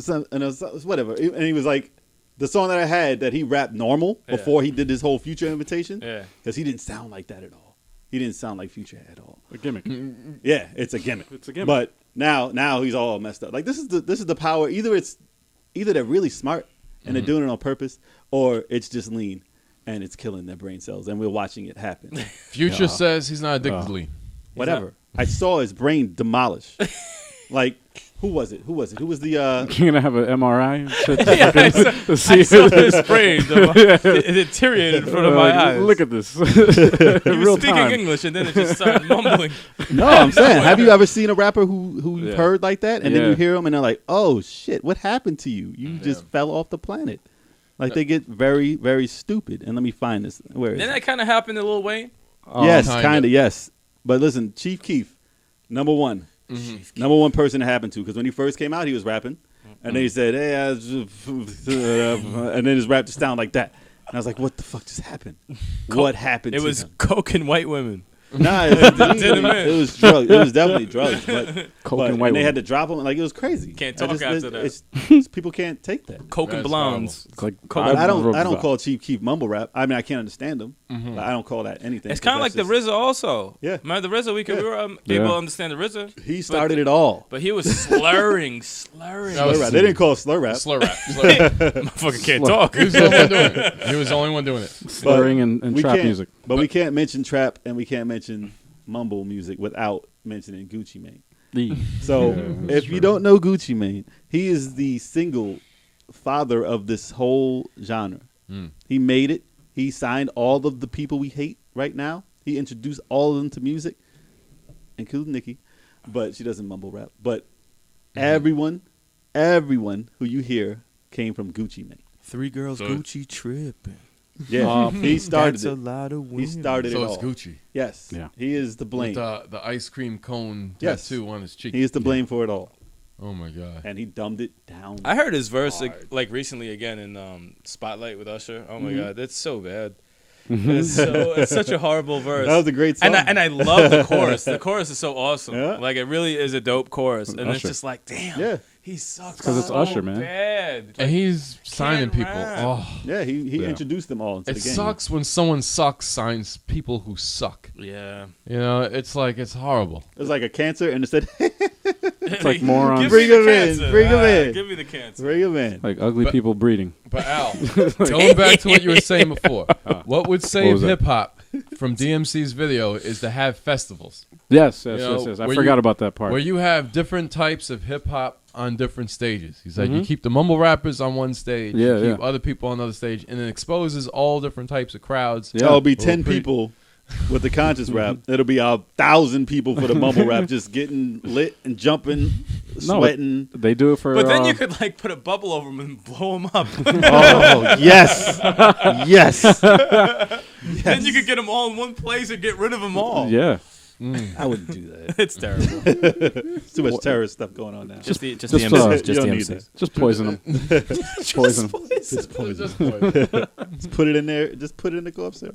whatever, and he was like, the song that I had that he rapped normal before he did this whole Future invitation. Yeah. because he didn't sound like that at all. He didn't sound like Future at all. A gimmick. Yeah, it's a gimmick. It's a gimmick. But now he's all messed up. Like this is the power. Either they're really smart and they're doing it on purpose, or it's just lean and it's killing their brain cells, and we're watching it happen. Future says he's not addicted to lean. Whatever. I saw his brain demolished. Like who was it? Who was the You're gonna have an MRI. I saw his brain. It deteriorated in front of my eyes. Look at this. He was Real speaking time. English and then it just started mumbling. No, I'm saying, have you ever seen a rapper who you've Yeah. heard like that, and then Yeah. you hear them and they're like, "Oh shit, what happened to you? You just fell off the planet." Like they get very, very stupid. And let me find this. Where is Didn't it? that kind of happen to Lil Wayne? Yes, kinda. kind of, yes. But listen, Chief Keef, number one. Number one person it happened to, because when he first came out, he was rapping. And then he said, hey, and then his rap just sounded like that. And I was like, what the fuck just happened? What happened It to was him? coke and white women. Nah, it was drugs. It was definitely drugs. But, Coke but and white and they women. had to drop him. Like, it was crazy. Can't I talk after that. People can't take that. Coke and That's blondes. It's like I don't call Chief Keef mumble rap. I mean, I can't understand them. But I don't call that anything. It's kind of like the RZA also. Yeah. Remember the RZA? We were able Yeah. to understand the RZA. He started it all. But he was slurring. That was Slur rap. They didn't call it slur rap. slur rap. Slur rap. Motherfucker can't talk. He was the only one doing it. He was the only one doing it. slurring and we trap can't- music. But we can't mention trap and we can't mention mumble music without mentioning Gucci Mane. So if you don't know Gucci Mane, he is the single father of this whole genre. He made it. He signed all of the people we hate right now. He introduced all of them to music, including Nicki, but she doesn't mumble rap. But everyone who you hear came from Gucci Mane. 3 girls So- Gucci tripping. Yeah, he started That's a it. lot of women. He started So it it's all. Gucci. Yes. Yeah. He is the blame. With the ice cream cone Yes. tattoo on his cheek. He is the blame for it all. Oh my god. And he dumbed it down. I heard his verse like recently again in Spotlight with Usher. Oh my god, that's so bad. It's such a horrible verse. That was a great song. And I love the chorus. The chorus is so awesome. Yeah. Like it really is a dope chorus. And it's Usher. just like, damn. Yeah. He sucks 'cause it's so Usher, man. bad. And he's signing people. rhyme. Oh, Yeah, he Yeah. introduced them all into it the game. sucks when someone sucks signs people who suck. Yeah. You know, it's like it's horrible. It was like a cancer, and it said, It's like morons. Give Bring me the him in, cancer. bring him in. Give me the cancer. "Bring him in." Like ugly But- people breeding. But Al, going back to what you were saying before, what would save was that? hip hop from DMC's video is to have festivals Yes. You know, I where forgot you- about that part. where you have different types of hip hop on different stages. He said you keep the mumble rappers on one stage, Yeah, you keep yeah. other people on another stage, and it exposes all different types of crowds. Yeah. It'll be 10 Pre- people with the conscious rap. It'll be 1,000 people for the mumble rap, just getting lit and jumping, No, sweating. They do it for. But then you could like put a bubble over him and blow him up. Oh yes, yes. Then you could get them all in one place and get rid of them all. Yeah. I wouldn't do that. It's terrible. It's too much terrorist stuff going on now. Just the just, MCs. uh, Just you the don't need MCs. Just poison them. Poison them. Just poison. Just put it in there. Just put it in the corpse there.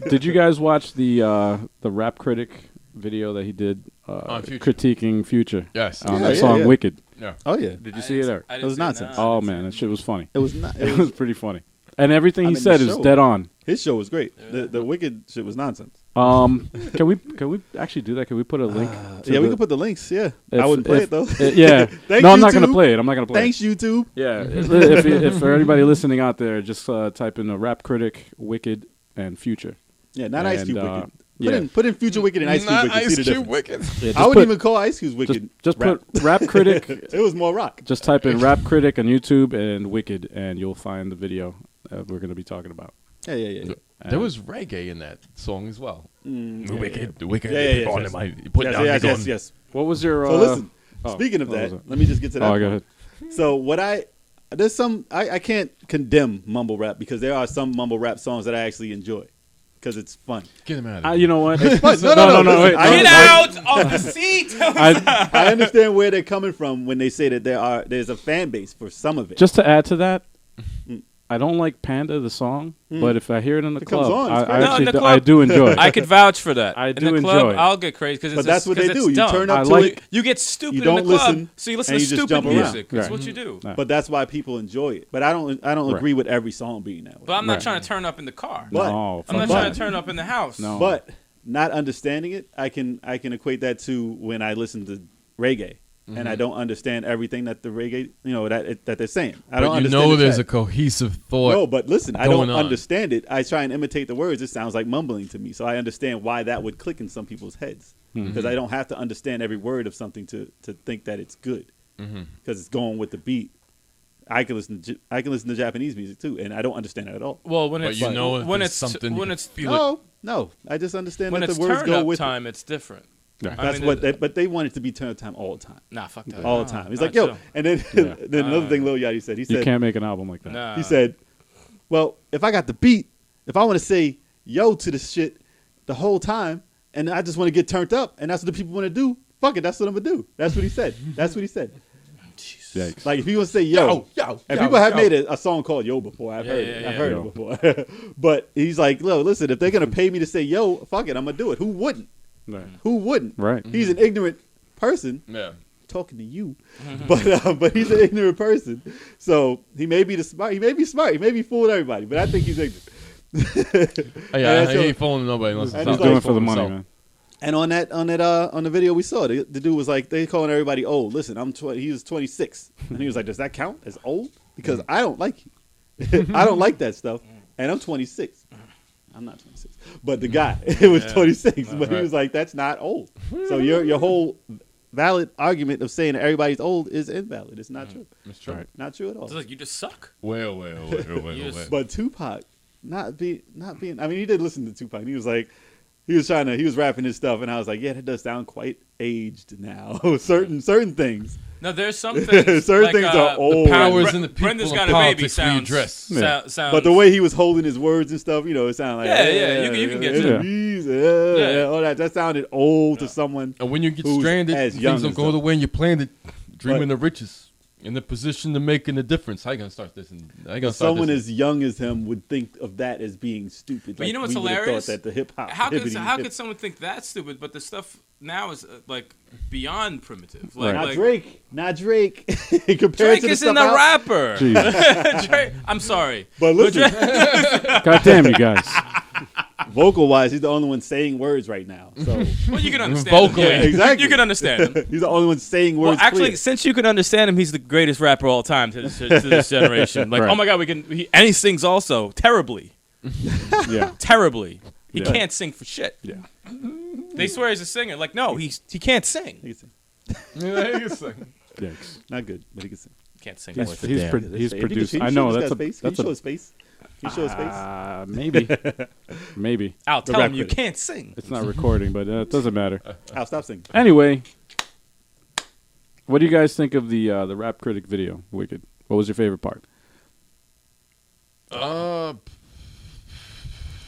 Did you guys watch the Rap Critic video that he did On Future. critiquing Future Yes. on Yeah, that yeah, song yeah. "Wicked"? Oh yeah, Did you see it, Eric? I didn't It was see nonsense. no, I Oh didn't see man, that shit was funny. it was not. It was pretty funny. And everything I he mean, said the is show- dead on. His show was great. The Wicked shit was nonsense. Can we actually do that? Can we put a link? to Yeah, we the- can put the links. Yeah, if- I wouldn't play if- it though. Yeah. Thanks, No, I'm not gonna YouTube. play it. I'm not gonna play Thanks, YouTube. it. Yeah. if for anybody listening out there, just type in a Rap Critic, Wicked, and Future. Yeah, not Ice And, Cube Wicked. yeah. Put in Future Wicked and Ice Cube Not Wicked. See Ice the Cube difference. Wicked. Yeah, just I wouldn't put- even call Ice Cube's Wicked. Just rap. put Rap Critic. It was more rock. Just type in Rap Critic on YouTube and Wicked, and you'll find the video that we're going to be talking about. Yeah. There was reggae in that song as well. Mm, The Wicked, the Wicked. Yeah, they yes, put on yes. the mic, you put down the gun. Yes. What was your? So listen. oh, Speaking of what was that, it? let me just get to that. Oh, go ahead. So there's some I can't condemn mumble rap because there are some mumble rap songs that I actually enjoy because it's fun. Get him out of here. You know what? fun. No, listen, wait, I- no, Get out of the seat. I understand where they're coming from when they say that there's a fan base for some of it. Just to add to that, I don't like Panda the song, but if I hear it in the It comes club, on, it's I great. No, in actually the do, club- I do enjoy it. I could vouch for that. I in do the club, enjoy it. I'll get crazy because but that's what they do. You turn I up like- to it, You get stupid You don't in the club, listen, so you listen and to you just stupid jump around. music. That's Right. what you do. Right. but that's why people enjoy it. But I don't Right. agree with every song being that way. But I'm not Right. trying to turn up in the car. But- No, I'm not fuck trying that. to turn up in the house. No. But not understanding it, I can equate that to when I listen to reggae. And I don't understand everything that the reggae, that they're saying. I don't But you understand. know the there's track. a cohesive thought. No, but listen, I don't going on. understand it. I try and imitate the words. It sounds like mumbling to me. So I understand why that would click in some people's heads. Because I don't have to understand every word of something to think that it's good. Because it's going with the beat. I can listen to Japanese music too, and I don't understand it at all. Well, when But it's you know if when there's it's something you when can it's feel it. No, I just understand when that it's the words turn go up with time, it's different. Right. it. I That's mean, but they want it to be turn up time all the time. Nah, fuck that. All the time. He's Nah, like, yo, chill. and then Yeah. then another thing Lil Yachty said. He You said, can't make an album like that. Nah. He said, well, if I got the beat, if I want to say yo to this shit the whole time, and I just want to get turned up, and that's what the people want to do, fuck it, that's what I'm going to do. That's what he said. That's what he said. Yikes. Like, if you want to say yo, and people have made a song called yo before. I've heard it. yeah, I've heard Yo. it before. But he's like, listen, if they're going to pay me to say yo, fuck it, I'm going to do it. Who wouldn't? Right. Who wouldn't? Right. He's an ignorant person. Yeah. Talking to you, but he's an ignorant person. So he may be smart. He may be fooling everybody, but I think he's ignorant. Yeah, so- he ain't fooling nobody unless And it's he's not like- Doing it for the fooling money, himself. man. And on the video we saw, the dude was like, they calling everybody old. Listen, I'm 20. He was 26, and he was like, does that count as old? Because I don't like you. I don't like that stuff, and I'm 26. I'm not 26, but the guy it was 26, but he was like, that's not old. So your whole valid argument of saying that everybody's old is invalid. It's not true. It's true. Right. Not true at all. It's like you just suck. Well. But Tupac not being. I mean, he did listen to Tupac. And he was like, he was rapping his stuff, and I was like, yeah, that does sound quite aged now. certain things. No, there's some things. Certain like, things are old. Powers in the people Brenda's in got a baby. politics where you Sounds dress. Yeah. sounds. But the way he was holding his words and stuff, it sounded like Yeah, you can get it's to it. easy, Yeah. all that sounded old to someone. And when you get who's stranded, as young things don't as go them. the way you planned it. Dreaming But- of riches. In the position to making a difference. How you gonna start this? Someone as young as him would think of that as being stupid. But you know what's we would've hilarious? Thought that the hip hop. how could someone think that's stupid? But the stuff now is like beyond primitive. Like, Not like Drake, not Drake. Compared Drake to the isn't stuff a out- rapper. Jesus. Drake, I'm sorry. But listen, God damn you guys. vocal wise, he's the only one saying words right now. So Well, you can understand. Vocally. Him. Yeah, Exactly. You can understand him. he's the only one saying Well, words. actually, clear. since you can understand him, he's the greatest rapper of all time to this generation. Like, Right. oh my god, and he sings also terribly, Yeah. terribly. He Yeah. can't sing for shit. Yeah. They swear he's a singer. Like, no, he can't sing. He can sing. Yikes. Not good, but he can sing. Can't sing. He's, worth a he's, damn. pro- he's He produced. can I know show that's a. space. Can That's you show a. his face? Can you show his face? Maybe. Maybe. Al, The tell rap him you critic. can't sing. It's not recording, but it doesn't matter. Al, stop singing. Anyway, what do you guys think of the Rap Critic video, Wicked? What was your favorite part? I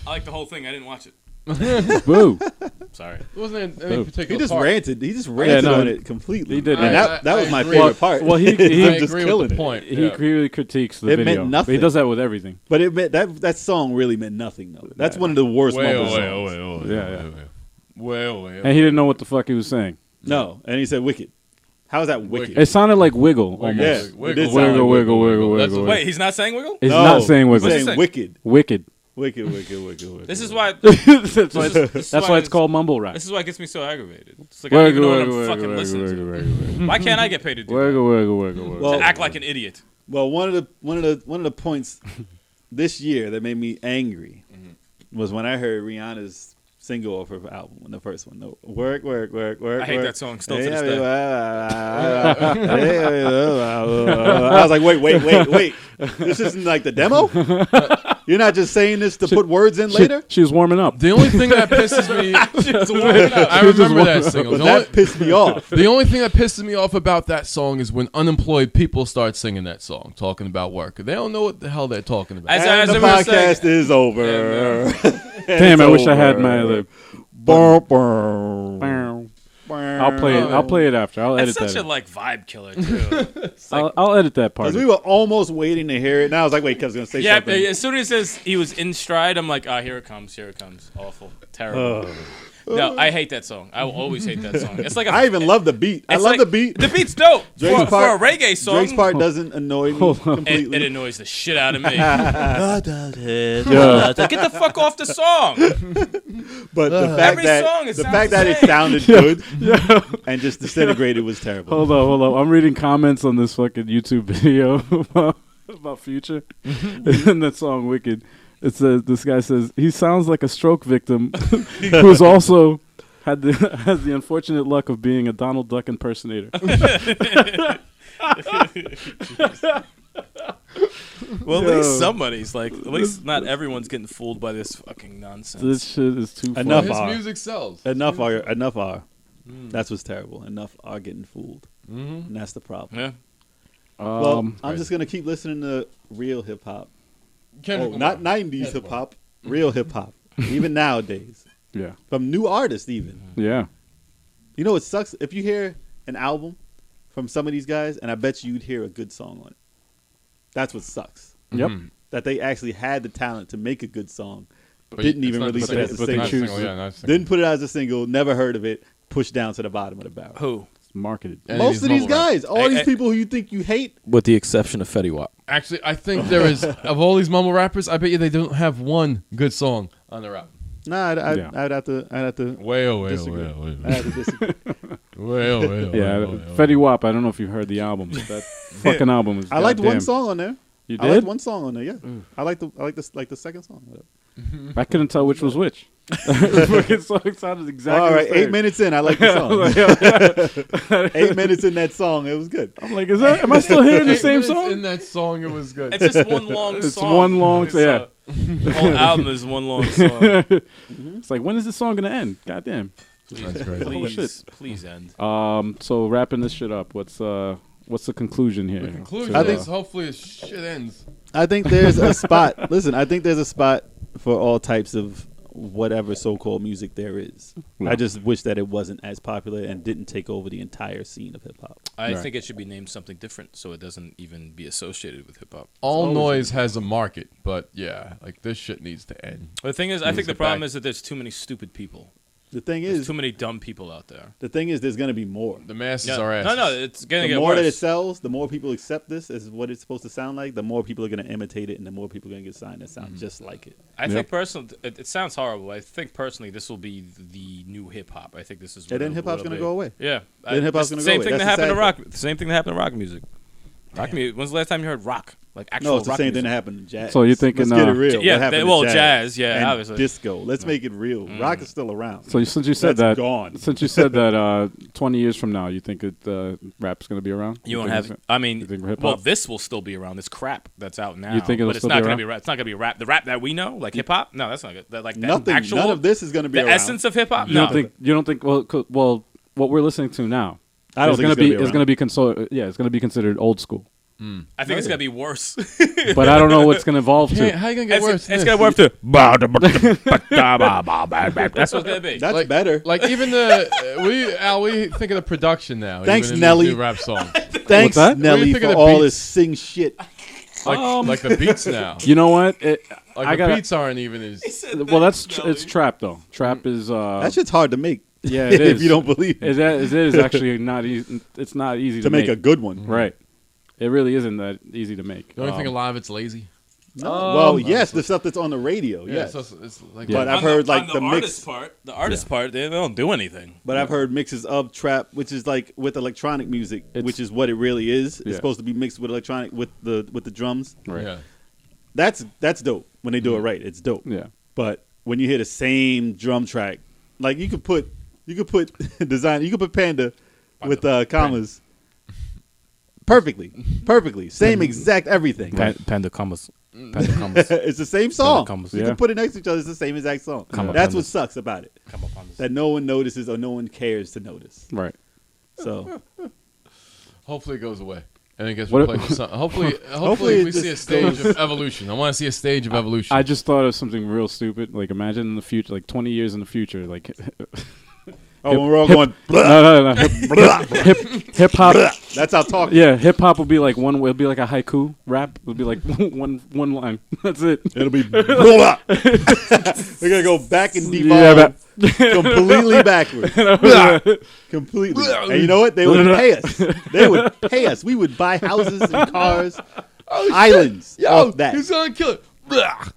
like the whole thing. I didn't watch it. Boo. Sorry. Wasn't any Oh. particular He just part. ranted. He just ranted no, on it completely. he did And rant. that was my agree. favorite part. Well, he I I'm just agree killing with the it. point. He yeah. really critiques the It video. meant But he nothing. does that with everything. But it meant that song really meant nothing though. That's one of the worst mumble songs. Yeah. Well. And he didn't know what the fuck he was saying. No, and he said wicked. How is that wicked? It sounded like wiggle. Wiggle. Almost. Yeah, Wiggle, it did wiggle, sound like wiggle, wiggle, That's wiggle. what- Wait, he's not saying wiggle? It's No, not saying he's wiggle. saying saying? wicked. Wicked. Wicked, wicked, wicked, wicked. This is why. that's why, This is that's why it's called mumble rap. This is why it gets me so aggravated. It's like I don't even know what I'm fucking listening to. wiggle. Why can't I get paid to do Wiggle, wiggle, wiggle, wiggle. Well- that? To act like an idiot. Well, one of the points this year that made me angry was when I heard Rihanna's single off her album, the first one. No, work. I hate that song still to this day. I was like, wait. This isn't like the demo? You're not just saying this to put words in later? She was warming up. The only thing that pisses me, I remember that single. But that pissed me off. The only thing that pisses me off about that song is when unemployed people start singing that song, talking about work. They don't know what the hell they're talking about. And the we were podcast saying- is over. Damn, I wish I had my other. Burr, burr. I'll play it after. I'll edit That's such that. a like vibe killer too. I'll edit that part. Because we were almost waiting to hear it. And I was like, wait, Kev's going to say Yeah, something. as soon as it says he was in stride, I'm like, here it comes. Awful, terrible. No, I hate that song. I will always hate that song. It's like I even love the beat. I it's love like- the beat. The beat's dope Drake's for a reggae song. Drake's part doesn't annoy me completely. It annoys the shit out of me. Yeah. Get the fuck off the song. But the fact Every that song, it the sounds fact the that it same. sounded good and just disintegrated was terrible. Hold on. I'm reading comments on this fucking YouTube video about Future and that song "Wicked." It says this guy says he sounds like a stroke victim who's also has the unfortunate luck of being a Donald Duck impersonator. Well, at least somebody's like, at least not everyone's getting fooled by this fucking nonsense. This shit is too funny. Enough His are. music sells. Enough are. That's what's terrible. Enough are getting fooled. And that's the problem. Yeah. Well, I'm just going to keep listening to real hip hop. Kendrick Not Lamar. 90s hip hop, real hip hop. Even nowadays. Yeah. From new artists even. Yeah. You know what sucks? If you hear an album from some of these guys, and I bet you'd hear a good song on it. That's what sucks. Yep. That they actually had the talent to make a good song, But didn't it's even not- release but it they- as a but they single. choose- Yeah, not a single. Didn't put it as a single, never heard of it, pushed down to the bottom of the barrel. Who? It's marketed. And Most of these mumble rap. guys, all these people who you think you hate, With the exception of Fetty Wap. Actually, I think there is, of all these mumble rappers, I bet you they don't have one good song on their album. nah, Yeah. I'd have to Well. disagree. I'd have to disagree. Yeah, Fetty Wap. I don't know if you've heard the album, but that fucking album is. I liked one goddamn- song on there. You I liked did? one song on there. Yeah, I like the second song. Whatever. I couldn't tell which was which. Fucking song sounded exactly. All right, the same. 8 minutes in, I like the song. 8 minutes in that song, it was good. I'm like, am I still hearing the same 8 minutes song? In that song, it was good. It's just one long It's song. one long- It's, yeah. The whole album is one long song. It's like, when is this song gonna end? Goddamn. That's crazy. Please, shit. please end. So wrapping this shit up, what's the conclusion here? The conclusion I think- is hopefully this shit ends. I think there's a spot. Listen, I think there's a spot for all types of whatever so-called music there is. Yeah. I just wish that it wasn't as popular and didn't take over the entire scene of hip hop. I Right. think it should be named something different so it doesn't even be associated with hip hop. All always noise has a market, but yeah, like this shit needs to end. The thing is, I think the Music problem back. is that there's too many stupid people. The thing There's is, too many dumb people out there. there's going to be more. The masses Yeah. are asses. No, it's gonna The get more that it worse. sells, the more people accept this as what it's supposed to sound like, the more people are going to imitate it, and the more people are going to get signed that sound just like it. I think personally, it sounds horrible. I think personally, this will be the new hip hop. I think this is. And then hip hop's going to go away. Yeah, Then hip-hop's gonna go Same away. thing that That's the happened to sad rock. Same thing that happened to rock music. Rock music. When's the last time you heard rock? Like actual No, it's the rock same music? thing that happened in jazz. So you're thinking, let's get it real. Yeah, What happened well, to jazz, yeah, and obviously. disco. Let's make it real. Rock is still around. So since you said That's that, gone. since you said that, 20 years from now, you think rap's gonna be around? You won't think have. it's- I you mean, think hip-hop? well, this will still be around. This crap that's out now. You think it'll but it's still not be gonna around? be rap. It's not gonna be rap. The rap that we know, like hip hop. No, that's not good. Like that Nothing. actual. None of this is going to be the around. essence of hip hop. You No, don't think? Well, what we're listening to now, I don't is think gonna it's be gonna be is gonna be it's gonna be considered old school. I think it's gonna be worse. But I don't know what's gonna evolve Hey, to. how you gonna get worse? It's than gonna this? work to. That's what it's gonna be. That's better. Like even we think of the production now. Thanks, even in Nelly. these new rap song. Thanks, that? What do Nelly, you think for of the all beats? this sing shit. Like the beats now. You know what? Like I the gotta- beats aren't even as. Well, it's trap though. Trap is That shit's hard to make. Yeah, it is. If you don't believe me. It is actually not easy. It's not easy To make a good one. right. It really isn't that easy to make. You don't think a lot of it's lazy? No. Well, yes, the stuff that's on the radio, Yeah, yes. so it's like. But I've On heard the, like on the artist mix. part, the artist part, they don't do anything. But I've heard mixes of trap, which is like with electronic music, which is what it really is. It's Yeah. supposed to be mixed with electronic with the drums. Right. Yeah. That's dope when they do it right. It's dope. Yeah. But when you hear the same drum track, like you could put design, you could put Panda with commas. Perfectly, same exact everything. Panda commas. Panda commas. It's the same song. commas. You Yeah. can put it next to each other. It's the same exact song. Comma That's pandas. what sucks about it. Comma pandas. That no one notices or no one cares to notice. Right. So Hopefully it goes away. And it gets What- replaced with something. Hopefully Hopefully we it see a just stage of evolution. I want to see a stage of evolution. I just thought of something real stupid. Like imagine in the future, like 20 years in the future, like when we're all going, no. Hip hop. that's our talk. Yeah, hip hop will be like one. It'll be like a haiku rap. It'll be like one line. That's it. It'll be blah. We're gonna go back and Yeah, devolve completely backwards. Completely. And you know what? They would pay us. They would pay us. We would buy houses and cars, islands off that. He's gonna kill it.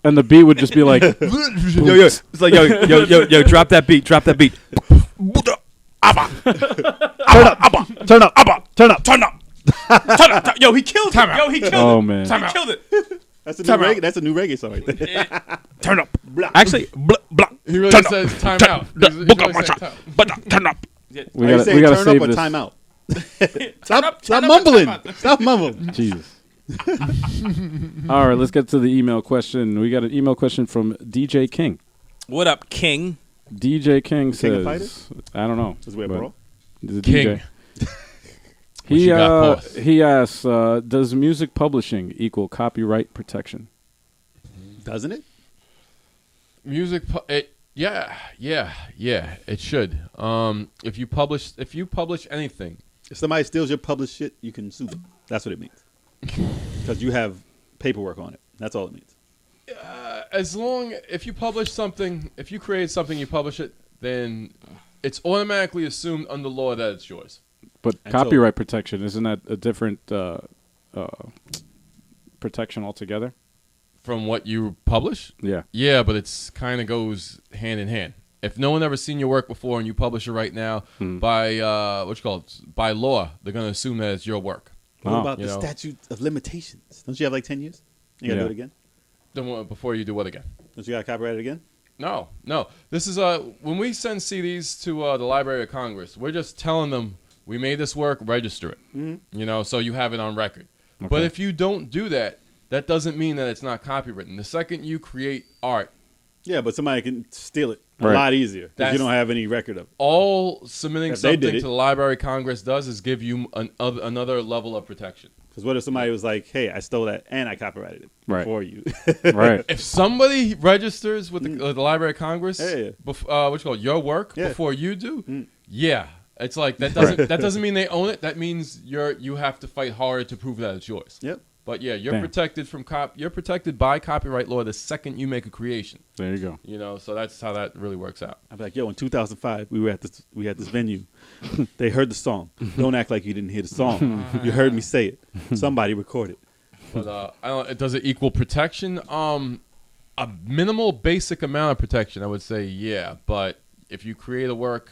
And the beat would just be like, Yo, it's like yo, drop that beat. Turn up. Yo, he killed it. Yo, he killed oh it. man. He killed it. That's a new reggae song right there. Turn up. Actually, blah. He really says time out. He's really saying time. Turn up. We Are you gotta saying turn save up or this. time out? Stop Stop mumbling. Stop mumbling. Jesus. All right, let's get to the email question. We got an email question from DJ King. What up, King? DJ King King of says, I don't know. Is we a but bro? he's a King. DJ. What you got, boss? He asks, does music publishing equal copyright protection? Doesn't it? Music, yeah, it should. If you publish anything, If somebody steals your published shit, you can sue them. That's what it means. Because you have paperwork on it. That's all it means. if you publish something, if you create something, you publish it, then it's automatically assumed under law that it's yours. But And so- copyright protection, isn't that a different protection altogether? From what you publish? Yeah. Yeah, but it's kind of goes hand in hand. If no one ever seen your work before and you publish it right now, by by law, they're going to assume that it's your work. What Oh. about You the know. statute of limitations? Don't you have like 10 years? You got to Yeah. do it again? Then before you do what again? Don't you got to copyright it again? No. This is when we send CDs to the Library of Congress, we're just telling them we made this work, register it. You know, so you have it on record. But Okay. if you don't do that, that doesn't mean that it's not copywritten. The second you create art, Yeah, but somebody can steal it a Right. lot easier if That's- you don't have any record of it. all submitting If they did something it- to the Library of Congress does is give you another level of protection. Because what if somebody was like, hey, I stole that and I copyrighted it Right. for you? Right. If somebody registers with the Library of Congress, Yeah. what's called your work Yeah. before you do, yeah, it's like that doesn't mean they own it. That means you have to fight harder to prove that it's yours. Yep. But yeah, you're Damn. protected from you're protected by copyright law the second you make a creation. There you go. You know, so that's how that really works out. I'm like, yo, in 2005, we had this venue. They heard the song. Don't act like you didn't hear the song. You heard me say it. Somebody recorded. But does it equal protection? A minimal, basic amount of protection, I would say, yeah. But if you create a work,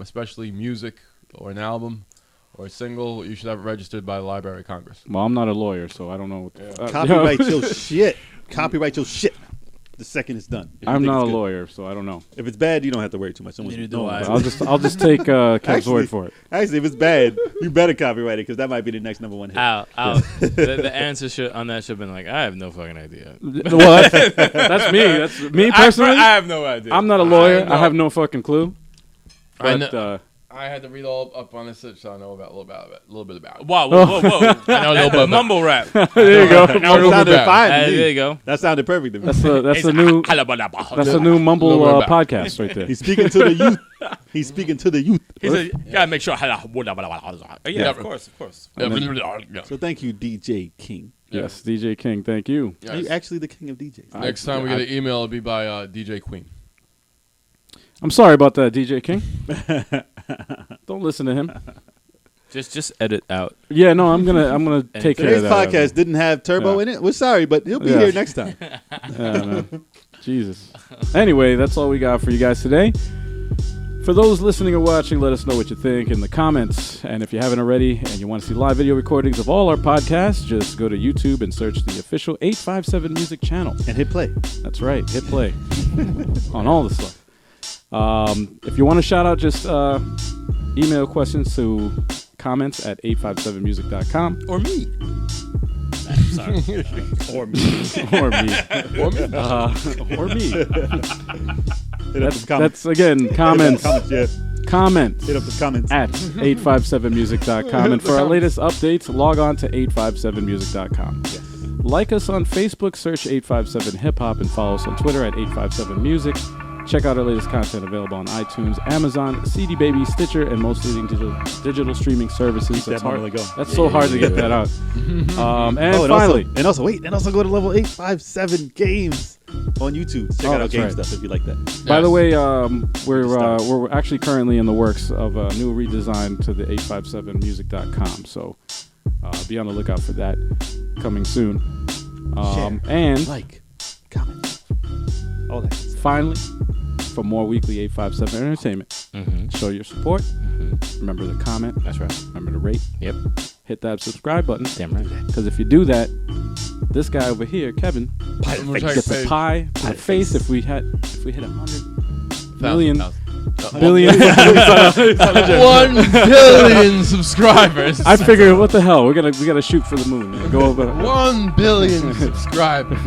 especially music or an album or a single, you should have it registered by the Library of Congress. Well, I'm not a lawyer, so I don't know. Copyright your shit. Copyright your shit. The second it's done. If you I'm think not it's a good. lawyer, so I don't know. If it's bad, you don't have to worry too much. Neither do I. I'll just take Kev's Actually- word for it. Actually, if it's bad, you better copyright it because that might be the next number one hit. The answer on that should have been like, I have no fucking idea. Well, that's me. That's me personally. I have no idea. I'm not a lawyer. know. I have no fucking clue. I But I had to read all up on this, so I know about a little bit about it. Whoa. I know a little bit about mumble rap. there you go. I know a That little bit sounded about it. fine to me. There you go. That sounded perfect to me. That's the new mumble Little bit about podcast right there. He's speaking to the youth. He's speaking to the youth. He said, you gotta make sure. Yeah, of course. So thank you, DJ King. Yes, DJ King. Thank you. Are you Yes. actually the king of DJs? Next time we get an email, it'll be by DJ Queen. I'm sorry about that, DJ King. Don't listen to him. Just edit out. Yeah, no, I'm gonna take care Today's of that. podcast didn't have Turbo Yeah. in it. We're sorry, but he'll be Yeah. here next time. Yeah, man. Jesus. Anyway, that's all we got for you guys today. For those listening or watching, let us know what you think in the comments. And if you haven't already and you want to see live video recordings of all our podcasts, just go to YouTube and search the official 857 Music channel. And hit play. That's right. Hit play on all the stuff. If you want to shout out, just email questions to comments at 857music.com. Or me. Sorry. Or me. Or me. Or me. Hit up the comments. That's, again, comments. Yeah. Comments. Hit up the comments. At 857music.com. And for our latest updates, log on to 857music.com. Yes. Like us on Facebook, search 857 Hip Hop, and follow us on Twitter at 857 Music. Check out our latest content available on iTunes, Amazon, CD Baby, Stitcher, and most leading digital streaming services. Keep that moment going. That's so hard to get that out. And finally, also go to Level 857 Games on YouTube. Check out our that's game right. stuff if you like that. by the way, we're actually currently in the works of a new redesign to the 857music.com. So be on the lookout for that coming soon. Share, And like, comment, all that. finally, for more weekly 857 entertainment, show your support. Remember to comment. That's right. Remember to rate. Yep. Hit that subscribe button. Damn right. Because if you do that, this guy over here, Kevin, gets a pie to the face if we hit 100 million. Billion. 1 billion subscribers. I figured, what the hell? We gotta shoot for the moon. Man. Go over. 1 billion subscribers.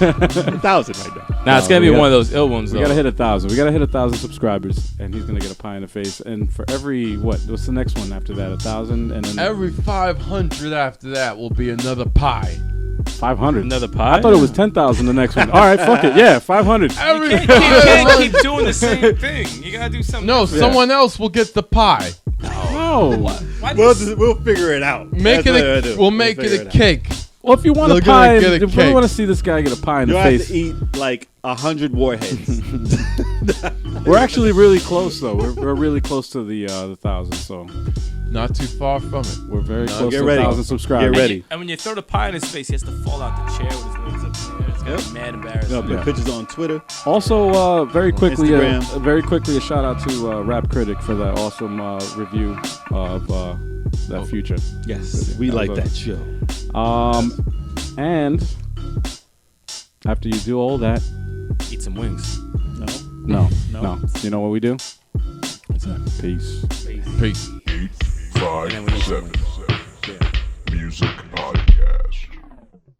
1,000 right now. Nah, it's gonna we be got- one of those ill ones. We though. gotta hit 1,000. We gotta hit 1,000 subscribers, and he's gonna get a pie in the face. And for every what's the next one after that? 1,000, and then Every 500 after that will be another pie. 500. Another pie. I thought it was 10,000 the next one. All right, fuck it. Yeah, 500. Every You can't keep doing the same thing. You gotta do something. No, different. someone else will get the pie. No. Why do you We'll figure it out. Make That's what I it. do. We'll make figure it a out. cake. Well, if you want a They're gonna pie, get a if you cake. want to see this guy get a pie in the You'll have face, to eat like 100 warheads. we're actually really close though. We're really close to the 1,000, so Not too far from it. we're very close get to ready. 1,000 subscribers. Get ready. And when you throw the pie in his face, he has to fall out the chair with his legs up in the air. It's gonna be mad embarrassing. Put Yeah. pictures on Twitter. Also, very quickly, Instagram. a shout out to Rap Critic for that awesome review of that Future. Yes, we That like was a- that show. And after you do all that, Eat some wings. No. no, you know what we do? What's that? Peace. Peace. 857 Music Podcast.